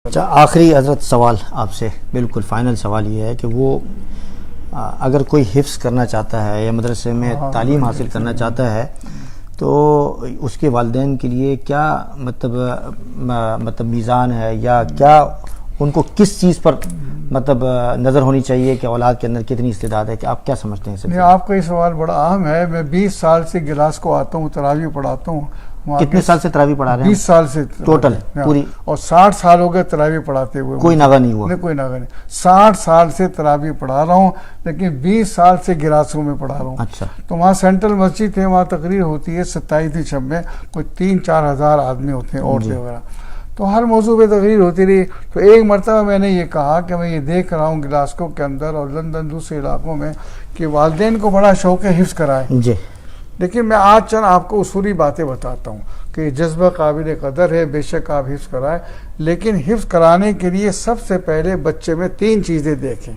اچھا، آخری حضرت سوال آپ سے، بالکل فائنل سوال یہ ہے کہ وہ اگر کوئی حفظ کرنا چاہتا ہے یا مدرسے میں تعلیم حاصل کرنا چاہتا ہے تو اس کے والدین کے لیے کیا مطلب میزان ہے، یا کیا ان کو کس چیز پر مطلب نظر ہونی چاہیے کہ اولاد کے اندر کتنی استعداد ہے؟ کہ آپ کیا سمجھتے ہیں؟ نہیں، آپ کا یہ سوال بڑا اہم ہے۔ میں 20 سال سے گلاس کو آتا ہوں، تراویح پڑھاتا ہوں۔ کتنے سال سے تراویح پڑھا رہے ہیں؟ 20 سال سے ٹوٹل پوری، اور 60 سال ہو گئے تراویح پڑھاتے ہوئے، کوئی ناغہ نہیں ہوا؟ نہیں، کوئی ناغہ نہیں۔ 60 سال سے تراویح پڑھا رہا ہوں، لیکن 20 سال سے گلاسوں میں پڑھا رہا ہوں۔ اچھا، تو وہاں سینٹرل مسجد ہے، وہاں تقریر ہوتی ہے 27 شب میں، کوئی 3-4 ہزار آدمی ہوتے ہیں، عورتیں وغیرہ، تو ہر موضوع پہ تقریر ہوتی رہی۔ تو ایک مرتبہ میں نے یہ کہا کہ میں یہ دیکھ رہا ہوں گلاسکو کے اندر اور لندن دوسرے علاقوں میں کہ والدین کو بڑا شوق ہے حفظ کرائے، جی، لیکن میں آج چند آپ کو اصولی باتیں بتاتا ہوں کہ یہ جذبہ قابل قدر ہے، بے شک آپ حفظ کرائیں، لیکن حفظ کرانے کے لیے سب سے پہلے بچے میں 3 چیزیں دیکھیں۔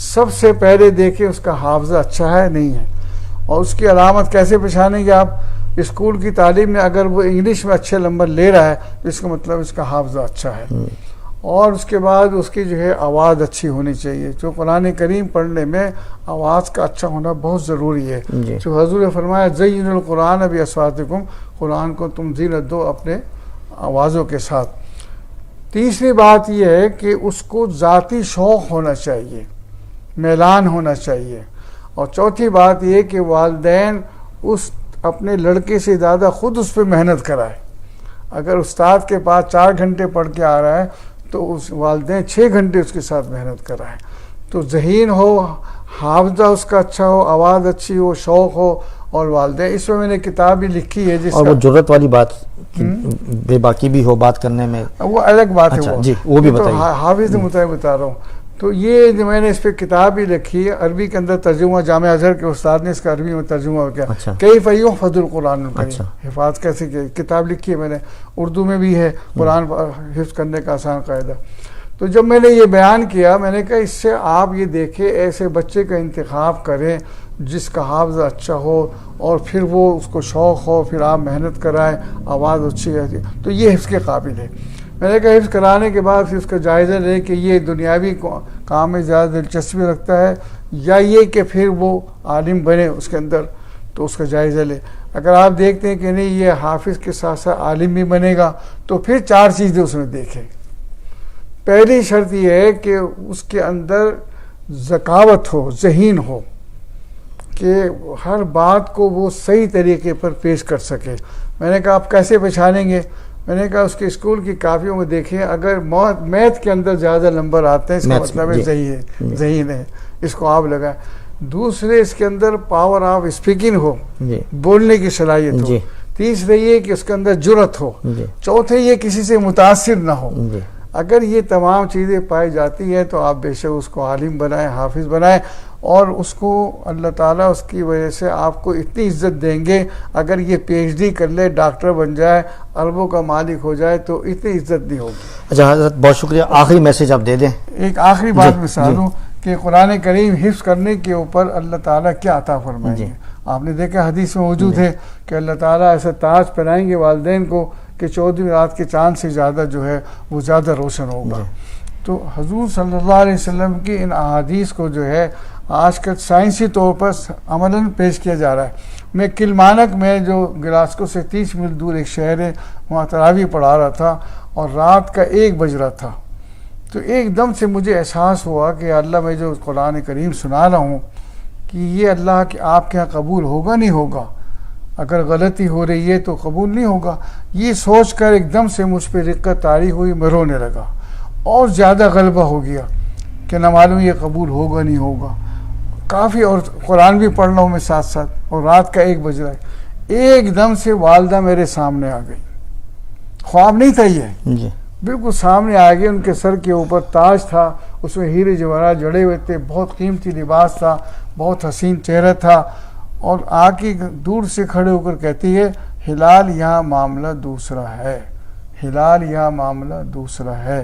سب سے پہلے دیکھیں اس کا حافظہ اچھا ہے نہیں ہے، اور اس کی علامت کیسے پہچانیں گے آپ؟ اسکول کی تعلیم میں اگر وہ انگلش میں اچھے نمبر لے رہا ہے تو اس کا مطلب اس کا حافظہ اچھا ہے، اور اس کے بعد اس کی جو ہے آواز اچھی ہونی چاہیے۔ جو قرآن کریم پڑھنے میں آواز کا اچھا ہونا بہت ضروری ہے۔ جو حضور نے فرمایا زین القرآن باصواتکم، قرآن کو تم زینت دو اپنے آوازوں کے ساتھ۔ تیسری بات یہ ہے کہ اس کو ذاتی شوق ہونا چاہیے، میلان ہونا چاہیے، اور چوتھی بات یہ کہ والدین اس اپنے لڑکے سے زیادہ خود اس پہ محنت کرائے۔ اگر استاد کے پاس 4 گھنٹے پڑھ کے آ رہا ہے تو اس والدین 6 گھنٹے اس کے ساتھ محنت کرائیں۔ تو ذہین ہو، حافظہ اس کا اچھا ہو، آواز اچھی ہو، شوق ہو، اور والدین، اس میں میں نے کتاب بھی لکھی ہے جس اور وہ جرت والی بات بے باکی بھی ہو بات کرنے میں، وہ الگ بات ہے۔ اچھا جی، وہ بھی بتائیے۔ حافظ کے مطابق بتا رہا ہوں۔ تو یہ جو میں نے اس پہ کتاب بھی لکھی ہے، عربی کے اندر ترجمہ، جامعہ ازہر کے استاد نے اس کا عربی میں ترجمہ کیا، کیف یحفظ القرآن الکریم، حفاظ کیسے کی کتاب لکھی ہے میں نے، اردو میں بھی ہے، قرآن حفظ کرنے کا آسان قاعدہ۔ تو جب میں نے یہ بیان کیا، میں نے کہا اس سے آپ یہ دیکھیں ایسے بچے کا انتخاب کریں جس کا حافظہ اچھا ہو، اور پھر وہ اس کو شوق ہو، پھر آپ محنت کرائیں، آواز اچھی ہے، تو یہ حفظ کے قابل ہے۔ میں نے کہا حفظ کرانے کے بعد پھر اس کا جائزہ لے کہ یہ دنیاوی کام میں زیادہ دلچسپی رکھتا ہے یا یہ کہ پھر وہ عالم بنے اس کے اندر، تو اس کا جائزہ لے۔ اگر آپ دیکھتے ہیں کہ نہیں یہ حافظ کے ساتھ ساتھ عالم بھی بنے گا، تو پھر 4 چیزیں اس میں دیکھیں۔ پہلی شرط یہ ہے کہ اس کے اندر ذکاوت ہو، ذہین ہو، کہ ہر بات کو وہ صحیح طریقے پر پیش کر سکے۔ میں نے کہا آپ کیسے پہچانیں گے؟ میں نے کہا اس کے اسکول کی کاپیوں میں دیکھیں، اگر میتھ کے اندر زیادہ نمبر آتے ہیں اس کا مطلب ہے ذہین ہے، اس کو آپ لگائیں۔ دوسرے اس کے اندر پاور آف اسپیکنگ ہو، بولنے کی صلاحیت ہو۔ تیسرے یہ کہ اس کے اندر جرت ہو۔ چوتھے یہ کسی سے متاثر نہ ہو۔ اگر یہ تمام چیزیں پائی جاتی ہیں تو آپ بے شک اس کو عالم بنائیں، حافظ بنائیں، اور اس کو اللہ تعالیٰ اس کی وجہ سے آپ کو اتنی عزت دیں گے۔ اگر یہ PhD کر لے، ڈاکٹر بن جائے، اربوں کا مالک ہو جائے تو اتنی عزت نہیں ہوگی۔ اچھا حضرت بہت شکریہ، آخری میسج آپ دے دیں۔ ایک آخری بات مثال دوں کہ قرآن کریم حفظ کرنے کے اوپر اللہ تعالیٰ کیا عطا فرمائیں گے۔ آپ نے دیکھا حدیث میں موجود ہے کہ اللہ تعالیٰ ایسا تاج پہنائیں گے والدین کو کہ 14ویں رات کے چاند سے زیادہ جو ہے وہ زیادہ روشن ہوگا۔ تو حضور صلی اللہ علیہ وسلم کی ان احادیث کو جو ہے آج کل سائنسی طور پر عملاً پیش کیا جا رہا ہے۔ میں کلمانک میں جو گلاسکو سے 30 میل دور ایک شہر ہے، وہاں تراویح پڑھا رہا تھا اور رات کا 1 بج رہا تھا۔ تو ایک دم سے مجھے احساس ہوا کہ اللہ میں جو قرآن کریم سنا رہا ہوں کہ یہ اللہ کہ آپ کے یہاں قبول ہوگا نہیں ہوگا، اگر غلطی ہو رہی ہے تو قبول نہیں ہوگا۔ یہ سوچ کر ایک دم سے مجھ پہ رقت طاری ہوئی، میں رونے لگا، اور زیادہ غلبہ ہو گیا کہ نہ معلوم یہ قبول ہوگا نہیں ہوگا کافی، اور قرآن بھی پڑھ رہا ہوں میں ساتھ ساتھ، اور رات کا 1 بج رہا ہے۔ ایک دم سے والدہ میرے سامنے آ گئی، خواب نہیں تھا یہ، بالکل سامنے آ گئی۔ ان کے سر کے اوپر تاج تھا، اس میں ہیرے جواہرات جڑے ہوئے تھے، بہت قیمتی لباس تھا، بہت حسین چہرہ تھا، اور آ کے دور سے کھڑے ہو کر کہتی ہے ہلال یہاں معاملہ دوسرا ہے، ہلال یہاں معاملہ دوسرا ہے۔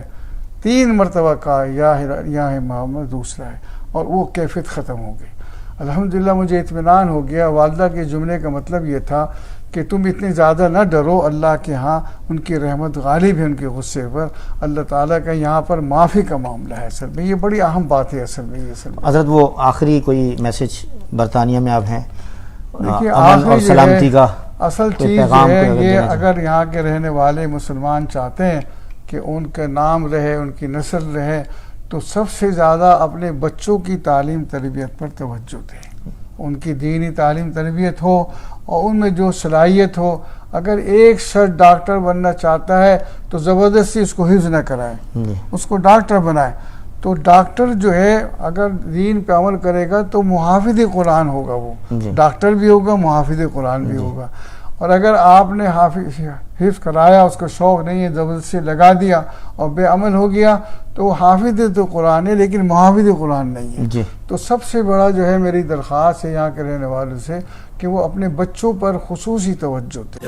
3 مرتبہ کہا یہاں معاملہ دوسرا ہے، اور وہ کیفیت ختم ہو گئی۔ الحمدللہ مجھے اطمینان ہو گیا۔ والدہ کے جملے کا مطلب یہ تھا کہ تم اتنے زیادہ نہ ڈرو، اللہ کے ہاں ان کی رحمت غالب ہے ان کے غصے پر، اللہ تعالیٰ کا یہاں پر معافی کا معاملہ ہے۔ اصل میں یہ بڑی اہم بات ہے اصل میں۔ حضرت وہ آخری کوئی میسج برطانیہ میں آپ ہیں دیکھیے امن اور سلامتی کا اصل چیز ہے یہ، اگر یہاں کے رہنے والے مسلمان چاہتے ہیں کہ ان کا نام رہے، ان کی نسل رہے، تو سب سے زیادہ اپنے بچوں کی تعلیم تربیت پر توجہ دیں، ان کی دینی تعلیم تربیت ہو اور ان میں جو صلاحیت ہو۔ اگر ایک شخص ڈاکٹر بننا چاہتا ہے تو زبردستی اس کو حفظ نہ کرائے، اس کو ڈاکٹر بنائے۔ تو ڈاکٹر جو ہے اگر دین پہ عمل کرے گا تو محافظ قرآن ہوگا، وہ ڈاکٹر بھی ہوگا، محافظ قرآن بھی ہوگا۔ اور اگر آپ نے حفظ کرایا، اس کو شوق نہیں ہے، زبردستی لگا دیا اور بے عمل ہو گیا، تو حافظ تو قرآن ہے لیکن محافظ قرآن نہیں ہے۔ تو سب سے بڑا جو ہے میری درخواست ہے یہاں کے رہنے والوں سے کہ وہ اپنے بچوں پر خصوصی توجہ دیں۔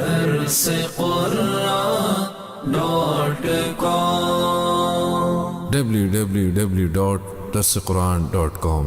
www.darsequran.com